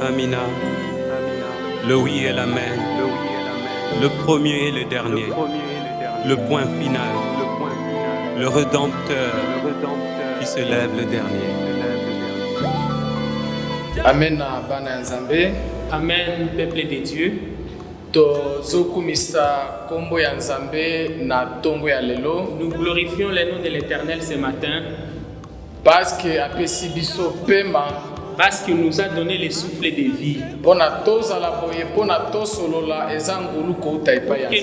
Amina. Le oui et l'amen. Le premier et le dernier. Le point final. Le Rédempteur qui se lève le dernier. Amen bana nzambe. Amen, peuple de Dieu. Tozokumisa kombo ya nzambe na tongo ya lelo. Nous glorifions le nom de l'Éternel ce matin. Parce que apesi biso pema. Parce qu'il nous a donné le souffle de vie. Pour que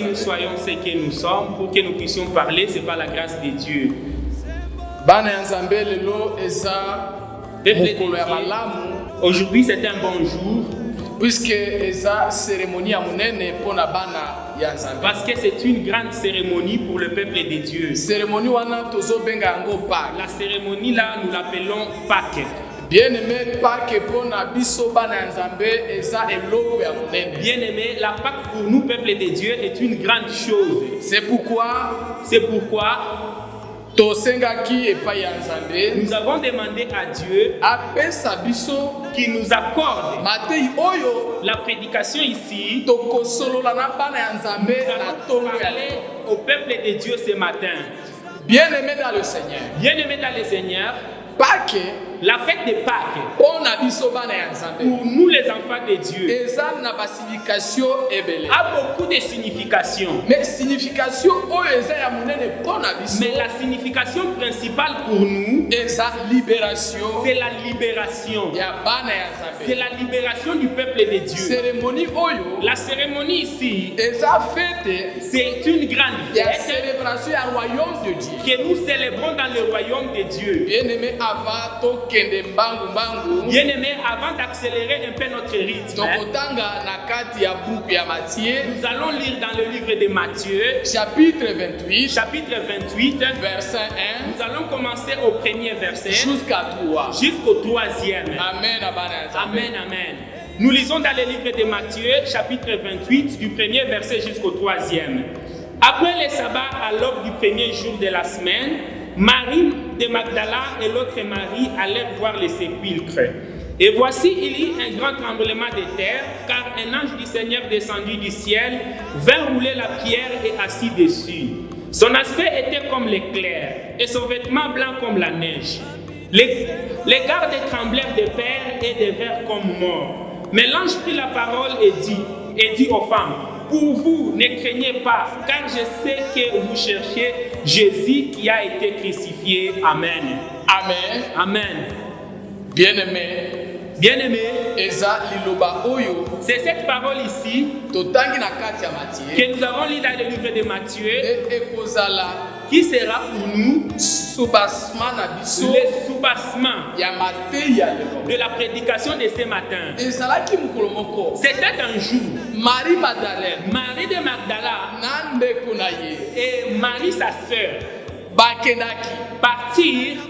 nous soyons ce que nous sommes, pour que nous puissions parler, c'est par la grâce de Dieu. Aujourd'hui c'est un bon jour. Puisque eza cérémonie ya munene pona bana ya nzambe. Parce que c'est une grande cérémonie pour le peuple de Dieu. Cérémonie wana tozo benga yango Pâques. La cérémonie là nous l'appelons Pâques. Bien-aimé, Pâques pona biso bana nzambe eza eloko ya munene. Bien-aimé, la Pâques pour nous peuple de Dieu est une grande chose. C'est pourquoi nous avons demandé à Dieu qui nous accorde la prédication ici. Nous allons parler au peuple de Dieu ce matin. Bien-aimé dans le Seigneur. Bien-aimé dans le Seigneur. Pâques, la fête de Pâques, pour nous les enfants de Dieu, a beaucoup de significations. Mais la signification principale pour nous, c'est la libération. C'est la libération du peuple de Dieu. La cérémonie ici, c'est une grande fête que nous célébrons dans le royaume de Dieu. Bien-aimé, avant d'accélérer un peu notre rythme, nous allons lire dans le livre de Matthieu, chapitre 28, verset 1. Nous allons commencer au premier verset jusqu'au 3e. Amen, amen, amen. Nous lisons dans le livre de Matthieu, chapitre 28, du premier verset jusqu'au 3e. Après le sabbat, à l'aube du premier jour de la semaine, Marie de Magdala et l'autre Marie allèrent voir les sépulcres. Et voici, il y eut un grand tremblement de terre, car un ange du Seigneur descendu du ciel vint rouler la pierre et assis dessus. Son aspect était comme l'éclair, et son vêtement blanc comme la neige. Les gardes tremblèrent de peur et devinrent comme morts. Mais l'ange prit la parole et dit aux femmes: pour vous, ne craignez pas, car je sais que vous cherchez Jésus qui a été crucifié. Amen. Amen. Amen. Bien-aimé. C'est cette parole ici que nous avons lu dans le livre de Matthieu, qui sera pour nous le soubassement de la prédication de ce matin. C'était un jour. Marie de Magdala et Marie sa sœur partirent.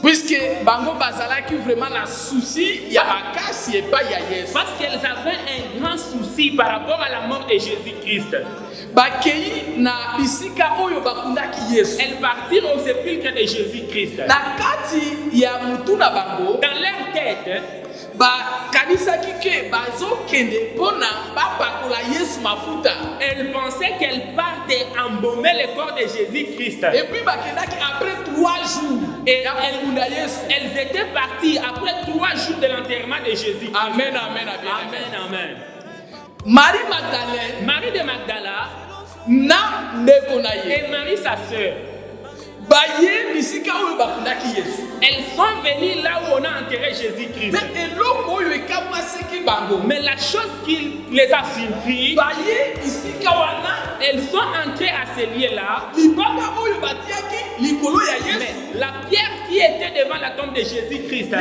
Puisque bango bazalaki vraiment la souci ya makasi et pas ya Yesu. Parce qu'elles avaient un grand souci par rapport à la mort de Jésus-Christ. Bakei na bisika oyo bakundaki Yesu. Elles partirent au sépulcre de Jésus-Christ. Na kati ya mutu na bango, dans leur tête, elle pensait qu'elle partait embaumer le corps de Jésus-Christ. Et puis après 3 jours, elles étaient parties après 3 jours de l'enterrement de Jésus. Amen, amen, amen, amen, amen. Marie de Magdala et Marie sa sœur, elles sont venues là où on a enterré Jésus-Christ. Mais la chose qui les a surpris, elles sont entrées à ce lieu-là. Mais la pierre qui était devant la tombe de Jésus-Christ,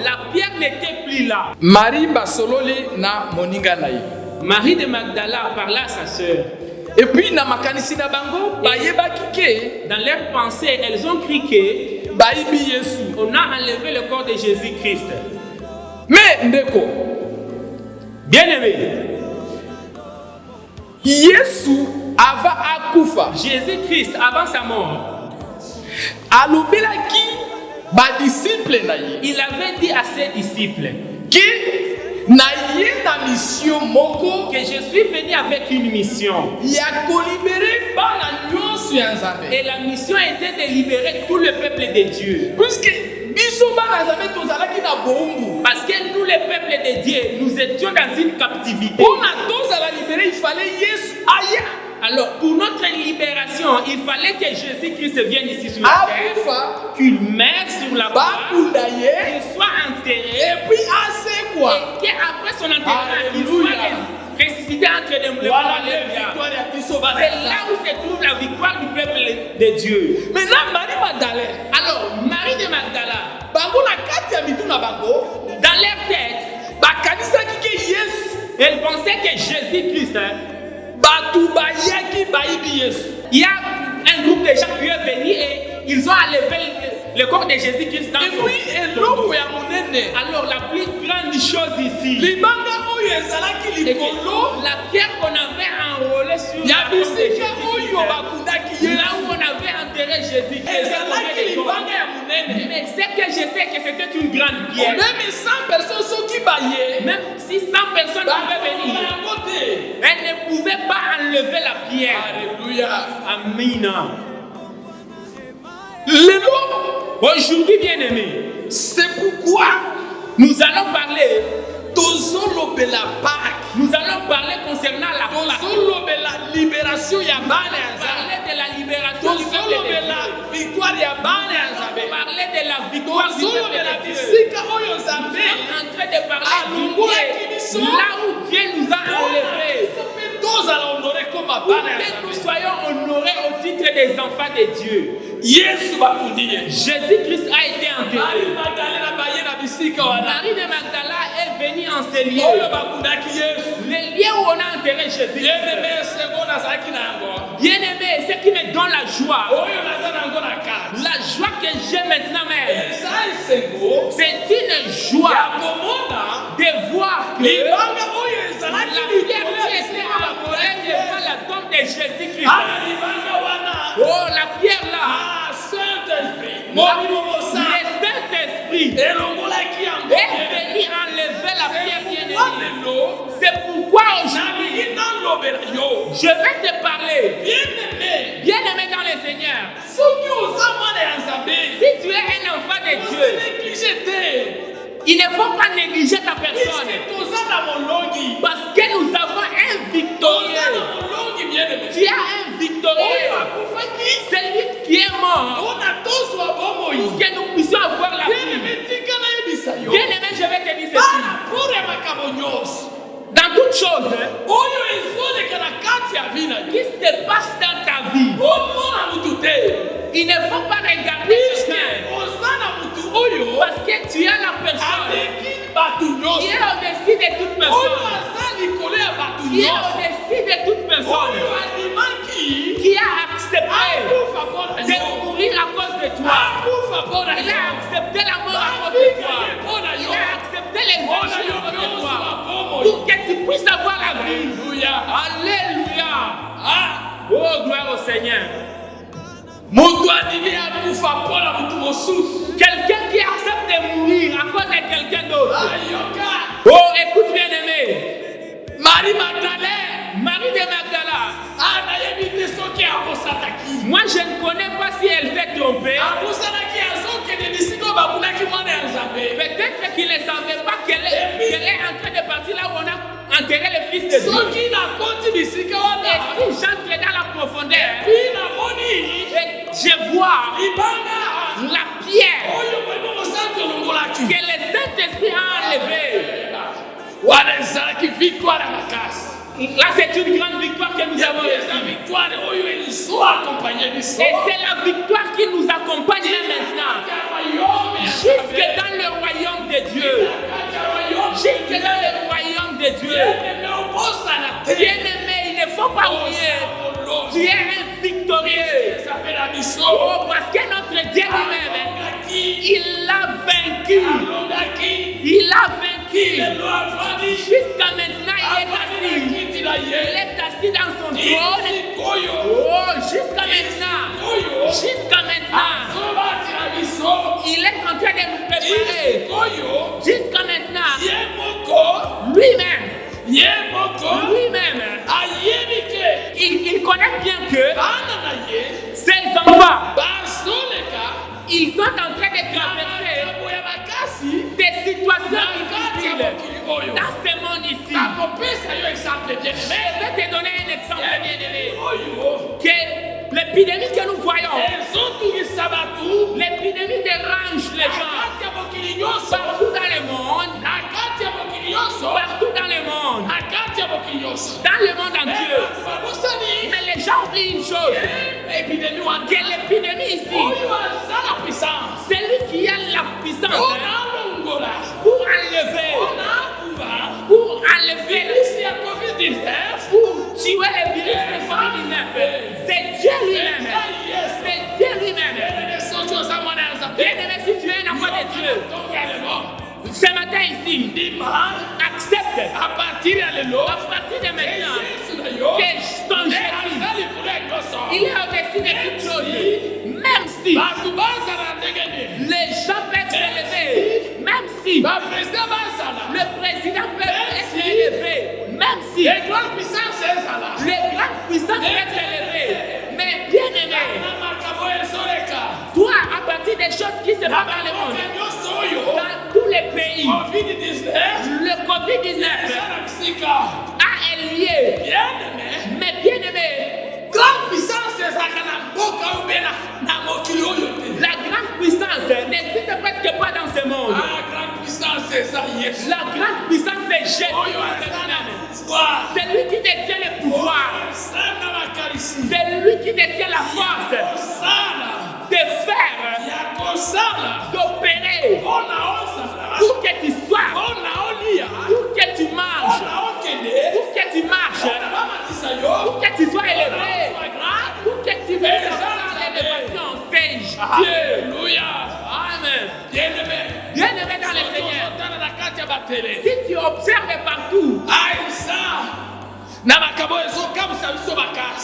la pierre n'était plus là. Marie de Magdala parla à sa sœur. Et puis, dans leur pensée, elles ont crié on a enlevé le corps de Jésus-Christ. Mais, bien aimé, Jésus-Christ, avant sa mort, badisciple na ye. Il avait dit à ses disciples Ki na ye na mission moko que je suis venu avec une mission. ya kolibere bana nyonso ya Nzambe. Et la mission était de libérer tout le peuple de Dieu. Puisque biso bana Nzambe tozalaki na boumbu. Parce que nous, le peuple de Dieu, nous étions dans une captivité. Pour na tozala libéré, il fallait Yesu aya. Alors, pour notre libération, il fallait que Jésus-Christ vienne ici sur la terre, Akufa qu'il meure sur la croix, bakunda ye qu'il soit enterré, et puis asekwa. et qu'après son enterrement, il Alléluia. soit ressuscité entre les morts. Voilà la Alléluia. victoire ya biso bana. C'est là où se trouve la victoire du peuple de Dieu. Maintenant Marie Magdalene Alors, Marie de Magdala, bango na kati ya mitu na bango dans leur tête, bakanisaki ke Yesu elle pensait que Jésus-Christ, batu bayaki bayibi Yesu. il y a un groupe de gens qui est venu et ils ont enlevé le corps de Jésus-Christ dans Et son puis eloko ya monene Alors, la plus grande chose ici, libanga oyo ezalaki c'est que likolo la pierre qu'on avait enroulée sur ya la tombe de bisika Jésus-Christ, oyo bakundaki là Yesu où on avait enterré Jésus, ezalaki libanga ya monene. mais c'est que je sais que c'était une grande pierre. Même 100 personnes soki baye Même si 100 personnes pouvaient venir, yango te. elles ne pouvaient pas enlever la pierre. Alléluia. Amina. Lelo, Aujourd'hui, bien-aimés, c'est pourquoi nous allons parler, tozolobela Pâques, nous allons parler concernant la Pâque. tozolobela libération ya bana ya Nzambe, Parler de la libération du peuple de tozolobela Dieu. victoire ya bana ya Nzambe, Parler de la victoire du peuple tozolobela de Dieu. bisika oyo Nzambe Nous sommes en train de parler du alongolaki Dieu, biso là où Dieu nous a enlevés. mpe tozala honore koma Pour bana ya que nous Nzambe. soyons honorés au titre des enfants de Dieu. Yesu bakundi ye. Jésus-Christ a été Marie enterré. Magdalena baye na bisika wana Marie de Magdala est venue en ce lieu. oyo bakundaki Yesu. Le lieu où on a enterré Jésus. Bien-aimé sengo nazalaki na yango Bien-aimé, ce qui me donne la joie, oyo naza na yango na kati la joie que j'ai maintenant même, eza esengo c'est une ya joie komona de voir que libanga oyo la ezalaki pierre likolo qui ya était bisika enroulée devant la tombe de Jésus-Christ. ana libanga wana Oh, la pierre là, ah Saint-Esprit molimo le mosala Saint-Esprit elongolaki yango est venu enlever la pierre bien-aimée. lelo C'est pourquoi aujourd'hui, nalingi nalobela yo je vais te parler, bien-aimé bien-aimé dans le Seigneur. soki oza mwana ya Nzambe Si tu es un enfant de Dieu, néglige te il ne faut pas négliger ta personne. puisque toza na molongi Parce que nous avons un toza victorieux. na molongi bien-aimé Tu as un oyo victorieux. akufaki Celui qui est mort mpona tozwa bomoi pour que nous puissions avoir la vie. bien-aimé tika nayebisa yo Bien aimé, je vais te dire par ceci. rapport ya makambo nyonso Dans toute chose oyo ezoleka na kati ya vi na qui yo se passe dans ta vie, omona mutu te il ne faut pas regarder puisque quelqu'un. oza na mutu oyo Parce que tu as la personne aleki bato qui nyonso est au-dessus de toute oyo personne. aza likolo ya bato Qui est nyonso au-dessus de toute personne. oyo andimaki Qui a accepté akufa mpona de yo mourir à cause de toi. akufa mpona Il a yo accepté la mort à cause de afika toi. ye mpona Il yo a accepté les mpona injures yo à cause de nyonso toi. babomoi Pour que tu puisses avoir la vie. Alléluia. Alléluia. Ah, Oh, gloire au Seigneur. moto andimi akufa mpona mutu mosusu Quelqu'un qui accepte de mourir à cause de quelqu'un d'autre. ayoka Oh, écoute bien aimé. Marie Magdalene Marie de Magdala. nayebi te soki abosanaki Moi, je ne connais pas si elle s'est trompée. abosanaki azokende bisika oyo bakunaki mwana ya Nzambe Peut-être qu'il ne savait pas qu'elle est en train de partir là où on a enterré le Fils de Dieu. soki nakoti bisika Et wana si j'entre dans la profondeur, pi namoni je vois libanga la pierre oyo bolingo mosantu elongolaki que le Saint-Esprit a enlevée. wana ezalaki victoire ya makasi Là, c'est une grande victoire que nous avons eza reçue. victoire oyo ezoakompagne biso Et c'est la victoire qui nous accompagne même maintenant. Jusque dans le royaume de Dieu. Jusque dans le royaume de Dieu. Bien-aimé, il ne faut pas oublier. Tu es un victorieux. Oh, parce que notre Dieu lui-même, il a vaincu. Il a vaincu. Jusqu'à maintenant, il est assis. Il est assis dans son trône. Oh, jusqu'à maintenant. Jusqu'à maintenant. Il est en train de nous préparer. Isikoyo, Jusqu'à maintenant, Yemoko, lui-même, Lui-même, ayebike, il connaît bien que Ananaye, ses enfants, Basoleka, ils sont en train de traverser Boyabakasi, des situations Nakati difficiles Abokiliboyo. dans ce monde ici. Nakopesa yo exemple bien Je aimé. vais te donner un exemple bien aimé. Oyo, Que l'épidémie que nous voyons, ezotungisa batu, l'épidémie dérange les gens nakati ya mokili nyonso, partout dans le monde, nakati ya mokili nyonso, partout dans le monde, nakati ya mokili nyonso. dans le monde entier. Babosani, Mais les gens oublient une chose, épidémie wana. que l'épidémie ici, Oyo aza la puissance. c'est lui qui a la puissance Onalongola, pour enlever, onakuba, pour enlever, virus ya COVID-19. pour tuer le virus de COVID-19. C'est Dieu lui-même. C'est Dieu lui-même. Bien-aimé, si tu es un enfant de Dieu, ce matin ici, accepte À partir à partir de maintenant que ton Jésus, il est au-dessus de toutes choses. Même si les gens peuvent s'élever, même si le président peut être élevé, même si les grandes puissances peuvent s'élever, mais bien aimé, toi, à partir des choses qui se passent dans le monde, dans tous les pays, le COVID-19 a un lieu. Mais bien aimé, la grande puissance n'existe presque pas dans ce monde. La grande puissance c'est Jésus. C'est lui qui détient le pouvoir. C'est lui qui détient la force de faire, d'opérer pour que tu sois, pour que tu manges, pour que tu marches, pour que tu sois élevé, pour que tu viennes dans l'élévation. C'est Dieu. Alléluia. Amen. Bien-aimé dans le Seigneur. Seigneur. Si tu observes partout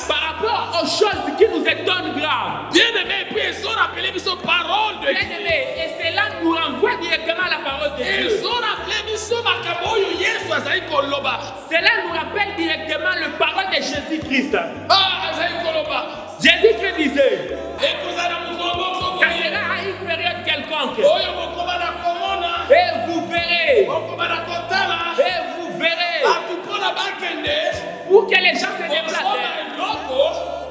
par rapport aux choses qui nous étonnent graves, Bien-aimé, puis ils ont rappelé nos paroles de Dieu. bien-aimé, et cela nous renvoie directement à la parole de Dieu. Ils ont rappelé nos makaboyo Yesu azali koloba. Cela nous rappelle directement le parole de Jésus-Christ. Azali koloba. Jésus-Christ disait, Et kozala mukobo ça sera à une période quelconque. Oyo mokoba na komona. Et vous verrez, Mokoba na kotala. et vous verrez, Atupona bakende. pour que les gens se déplacent,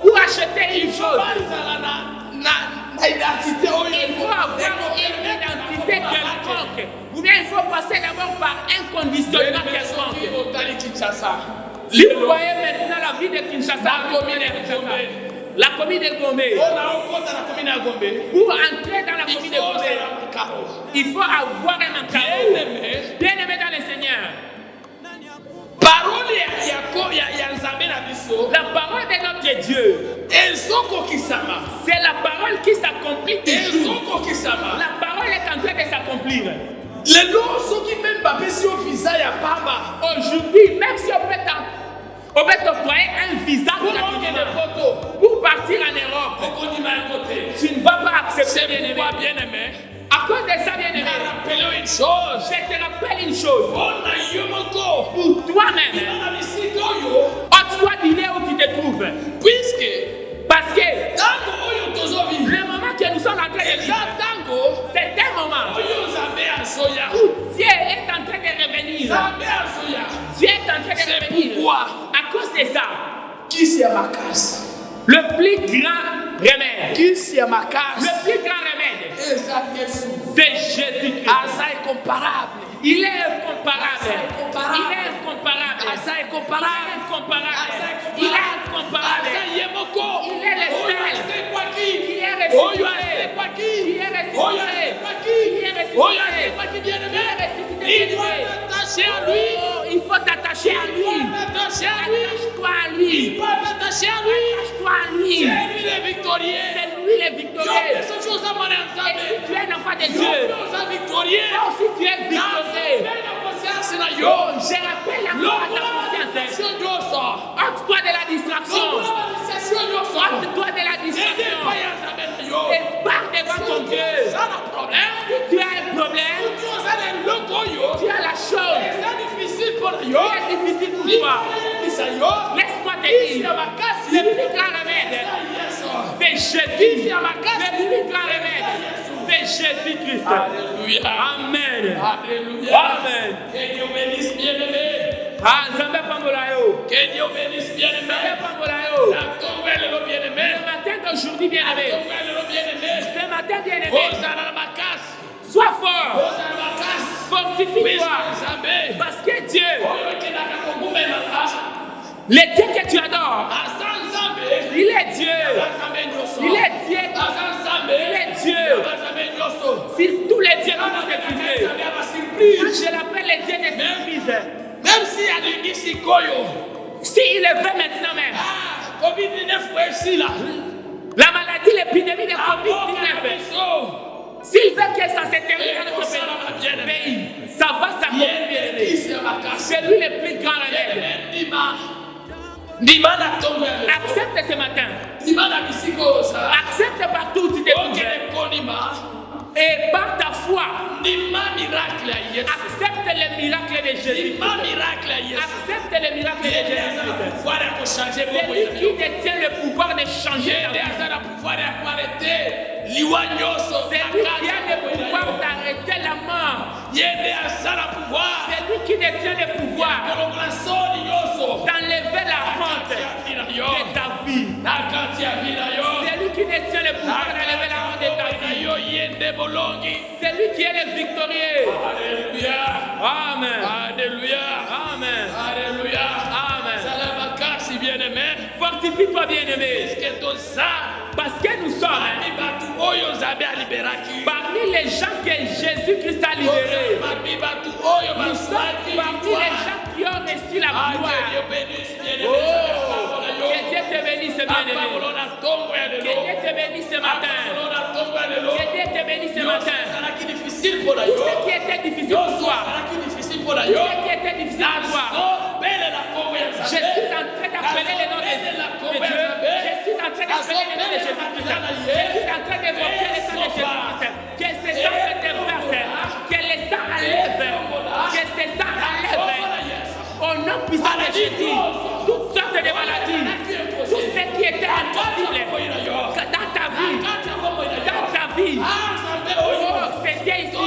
pour acheter une chose, il faut avoir une identité quelconque. Ou bien il faut passer d'abord par un conditionnement quelconque. Si vous voyez maintenant la ville de Kinshasa, la commune de Gombe, pour entrer dans la commune de Gombe, il faut avoir un encadrement. Bien-aimé dans le Seigneur, la parole de notre Dieu, c'est la parole qui s'accomplit toujours. La parole est en train de s'accomplir. Aujourd'hui, même si on peut t'octroyer un visa pour partir en Europe, tu ne vas pas accepter, bien-aimé. À cause de ça, bien-aimé, je te rappelle une chose. Pour toi-même, ôte-toi du lieu où tu te trouves. Parce que le moment que nous sommes en train de vivre, c'est un moment où Dieu est en train de revenir. Dieu est en train de revenir. À cause de ça, le plus grand remède, le plus grand remède, c'est Jésus-Christ. Il est incomparable. Il est incomparable. Il est incomparable. Il est le seul qui est ressuscité. Qui est ressuscité. Il faut t'attacher à lui. Attache-toi à lui. Attache-toi à lui. C'est lui le victorieux. Et si tu es un enfant de Dieu, toi aussi tu es victorieux. Je rappelle encore à ta conscience. Ôte-toi de la distraction. Ôte-toi de la distraction. Et pars devant ton Dieu. Si tu es toi. Laisse-moi te dire, le plus grand remède, c'est Jésus. Le plus grand remède, c'est Jésus-Christ. Alléluia. Amen. Alléluia. Amen. Que Dieu bénisse bien-aimé. Ah, Nzambe pambola yo. Que Dieu bénisse bien-aimé. Nzambe pambola yo. La tombe le bien-aimé. Le matin d'aujourd'hui, bien-aimé. La tombe le bien-aimé. Ce matin, bien-aimé. Osana ma casse. Sois fort. Osana ma casse. Fortifie-toi. Nzambe. Parce que Dieu, Oyo kinaka kokume na le Dieu que tu adores, Asa Nzambe. il est Dieu. Nzambe nyoso. Il est Dieu. Asa Nzambe. Il est Dieu. Nzambe nyoso. Si tous les dieux que vous étudiez, Nzambe aba surprise. je l'appelle le Dieu des surprises. Même si alingisi koyo. S'il le veut maintenant même, Ah, COVID-19 ici là. la maladie, l'épidémie de COVID-19, s'il veut que ça se termine dans notre pays, ça va s'accomplir, bien-aimé. C'est lui le plus grand remède. Accepte ce matin. Accepte partout où tu te trouves. Et par ta foi, accepte le miracle de Jésus. Accepte le miracle de Jésus. C'est lui qui détient le pouvoir de changer ta vie. C'est lui qui a le pouvoir d'arrêter la mort. C'est lui qui détient le pouvoir d'enlever la honte de ta vie. C'est lui qui détient le pouvoir d'enlever la honte de ta vie. C'est lui qui est le victorieux. Alléluia. Amen. Alléluia. Amen. Alléluia. Amen. Salamaka si bien-aimé. Fortifie-toi, bien-aimé. Est-ce que tout ça Parce que nous sommes parmi les gens que Jésus-Christ a libérés. Nous sommes parmi les gens qui ont reçu la gloire. Oh, que Dieu te bénisse, bien-aimé. Que Dieu te bénisse ce matin. Que Dieu te bénisse ce matin. Tout ce qui était difficile pour toi. Tout ce qui était difficile pour toi. Je suis en train d'appeler le nom de Dieu. Je suis en train d'appeler le nom de Jésus-Christ. Je suis en train d'évoquer le sang de Jésus-Christ. Que ce sang se déverse. Que le sang enlève. Que ce sang enlève. Au nom puissant de Jésus. Toutes sortes de maladies. Tout ce qui était impossible dans ta vie. Dans ta vie. Oh, c'est Dieu ici.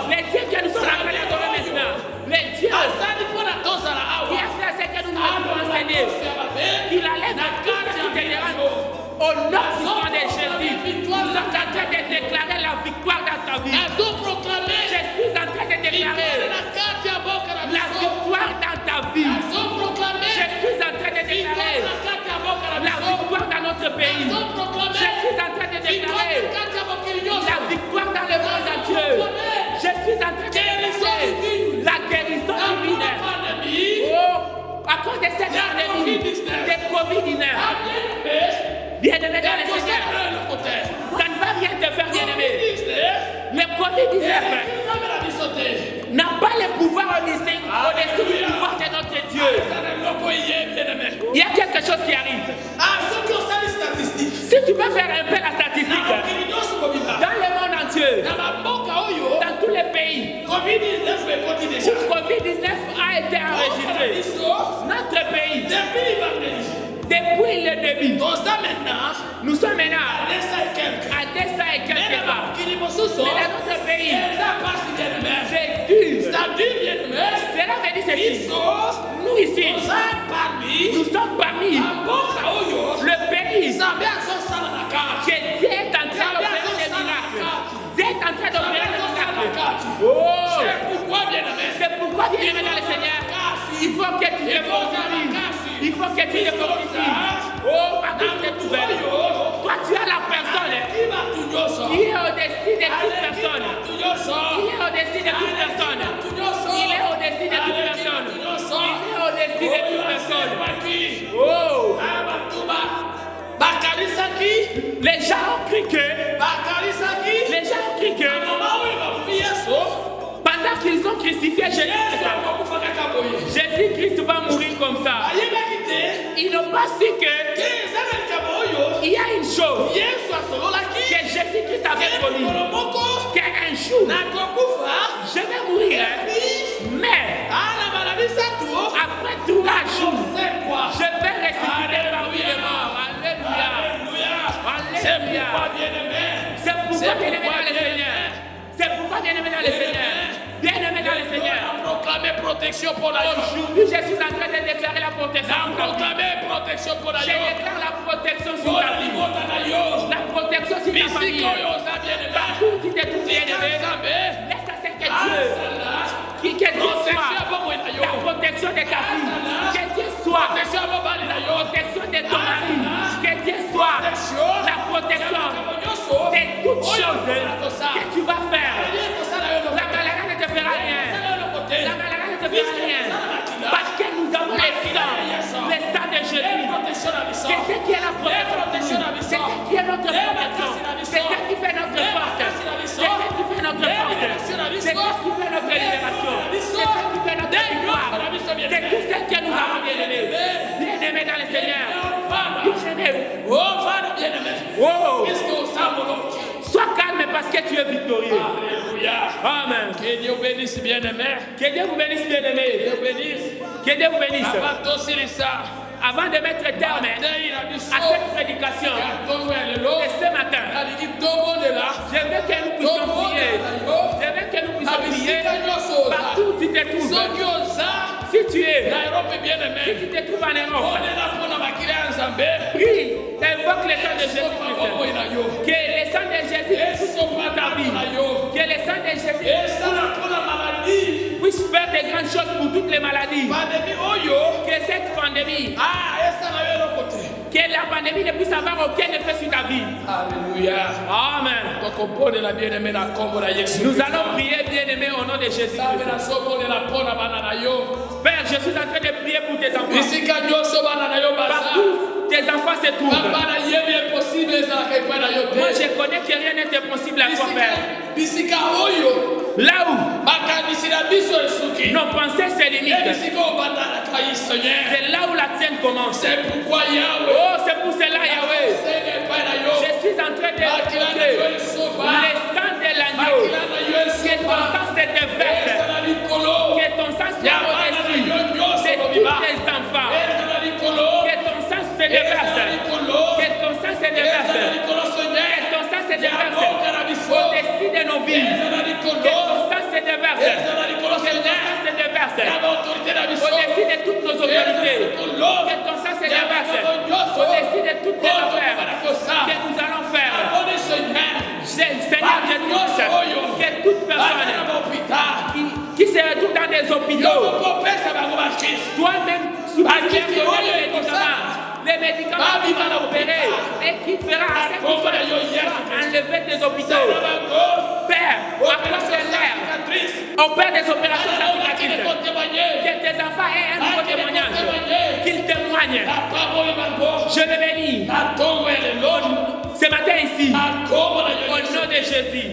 Les dieux que nous sommes en train d'adorer maintenant. Les dieux qui a fait ce que nous devons enseigner. Il enlève tout ce qui te dérange. Au nom puissant de Jésus, nous sommes en train de déclarer la victoire dans ta vie. Je suis en train de déclarer la victoire dans ta vie. Je suis en train de déclarer la victoire dans notre pays. Je suis en train de déclarer la victoire dans le monde entier. Je suis en train de déclarer la guérison divine. Oh, à cause de cette pandémie de COVID-19. Bien-aimé dans le Seigneur, ça ne va rien te faire, bien-aimé. Le COVID-19 n'a pas le pouvoir au-dessus du pouvoir de notre Dieu. Il y a quelque chose qui arrive. Si tu peux faire un peu la statistique, dans le monde entier, dans tous les pays, COVID-19 a été enregistré. Notre pays, depuis le début, nous sommes maintenant à 200 et quelques cas. Mais dans notre pays, c'est dur. Cela veut dire ceci. Nous ici, nous sommes parmi le pays que Dieu est en train d'opérer des miracles. Dieu est en train d'opérer des miracles. Oh! C'est pourquoi, bien-aimé dans le Seigneur, il faut que tu te fortifies. Il faut que tu te fortifies. Oh, ma cause est ouverte. Toi, tu as la personne qui est au-dessus de toute personne. Il est au-dessus de toute personne. Il est au-dessus de toute personne. Il est au-dessus de toute personne. Oh! Les gens ont cru que. Les gens ont cru que. Pendant qu'ils ont crucifié Jésus-Christ va mourir comme ça. Ils n'ont pas su que il y a une chose que Jésus-Christ avait promis. Qu'un jour, je vais mourir. Mais 3 jours, je vais ressusciter parmi les morts. Alléluia. C'est Alléluia. pourquoi, bien-aimé, C'est pourquoi, bien-aimé dans le Seigneur. C'est pourquoi, bien-aimé dans le Seigneur. Bien-aimé dans le Seigneur. proclamer protection pour la Aujourd'hui, je suis en train de déclarer la protection. proclamer protection pour la Je déclare la protection sur ta vie. La protection sur ta famille. Partout où tu te trouves, bien-aimé. Laisse à ce que Dieu, que Dieu soit la protection de ta fille. Que Dieu soit la protection de ton mari. Que Dieu soit la protection de toutes choses que tu vas faire. La maladie ne te fera rien. La maladie ne te fera rien. Parce que nous avons le sang de Jésus. C'est ce qui est la protection. C'est ce qui est notre protection. C'est ce qui fait notre force. C'est ce qui fait notre force. C'est ce qui fait notre libération. C'est ce qui fait notre victoire. C'est tout ce que nous avons bien aimé. Bien aimé dans le Seigneur. Bien aimé. Oh. Sois calme parce que tu es victorieux. Amen. Que Dieu bénisse, bien-aimé. Que Dieu vous bénisse, bien-aimé. Que Dieu vous bénisse. Avant de mettre terme à cette prédication de ce matin, je veux que nous puissions prier. Je veux que nous puissions prier partout où tu te trouves. Si tu es, si tu te trouves en Europe, prie, invoque le sang de Jésus-Christ. Que le sang de Jésus pour ta vie. Que le sang de Jésus puisse faire des grandes choses pour toutes les maladies. Que cette pandémie, que la pandémie ne puisse avoir aucun effet sur ta vie. Alléluia. Amen. Nous allons prier, bien-aimé, au nom de Jésus. Père, je suis en train de prier pour tes enfants. Partout, tes enfants se trouvent. Moi, je connais que rien n'est impossible à toi, Père. Là où nos pensées se limitent, c'est là où la tienne commence. Oh, c'est pour cela, Yahweh. Je suis en train de prier le sang de l'agneau. Que ton sang se déverse. Que ton sang soit reçu de tous tes enfants. Que ton sang se déverse. Que ton sang se déverse. Que ton sang se déverse au-dessus de nos vies. Que ton sang se déverse. Que ton sang se déverse au-dessus de toutes nos autorités. Que ton sang se déverse au-dessus de toutes les affaires que nous allons faire. Seigneur Jésus, que toute personne qui se retrouve dans des hôpitaux, toi-même, les médicaments qui vont opérer et qui fera à ce qu'on soit enlevé des hôpitaux. Père, accorde l'air. Opère des opérations significatives. Que tes enfants aient un nouveau témoignage. Qu'ils témoignent. Je le bénis. Ce matin ici, au nom de Jésus.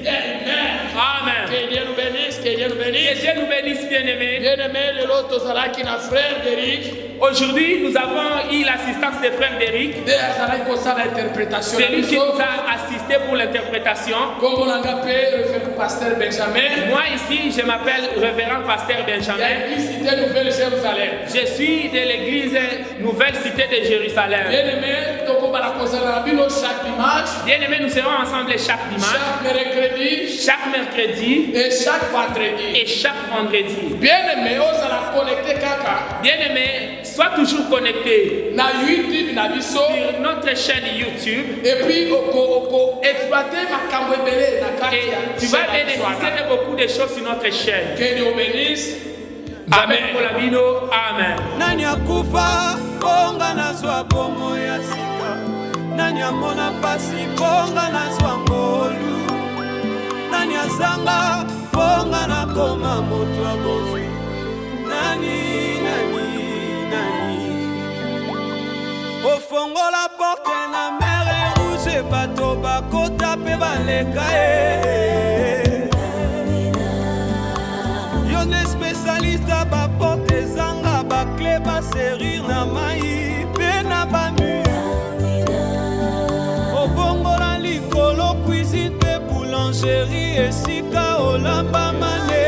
Amen. Que Dieu nous bénisse, que Dieu nous Que bénisse. Dieu nous bénisse, bien-aimés. Bien-aimé, le lot ozalaki na frère d'Eric. Aujourd'hui, nous avons eu l'assistance des frères d'Eric. Nde azalaki kosala interprétation C'est na lui qui biso. nous a assisté pour l'interprétation. Kombo nanga mpe référent pasteur Benjamin. Moi ici, je m'appelle Révérend Pasteur Ya Benjamin. église cité Nouvelle Jérusalem. Je suis de l'église Nouvelle Cité de Jérusalem. Bien-aimé, tokobala kozala na bino chaque dimanche, Bien-aimés, nous serons ensemble chaque dimanche, chaque mercredi chaque mercredi et chaque vendredi. et chaque vendredi. Bien-aimé, ozala connecté kaka Bien-aimés, sois toujours connecté na YouTube na biso. sur notre chaîne YouTube Et puis oko exploiter makambo ebele na kati et ya tu vas chaîne na biso wana. bénéficier de beaucoup de choses sur notre chaîne. Que Dieu bénisse. Amen. Kolabino, amen. nani akufa bonga nazwa bomo ya sika nani amona pasi bonga nazwa ngolu nani azanga bonga nakoma moto ya bozwi nani ofongola porte na mere rouge bato bakota mpe baleka yo nde spécialiste baporte ezanga bakle baserir na mai mpe na bamur obongola likolo cuisine mpe boulangerie esika olamba mane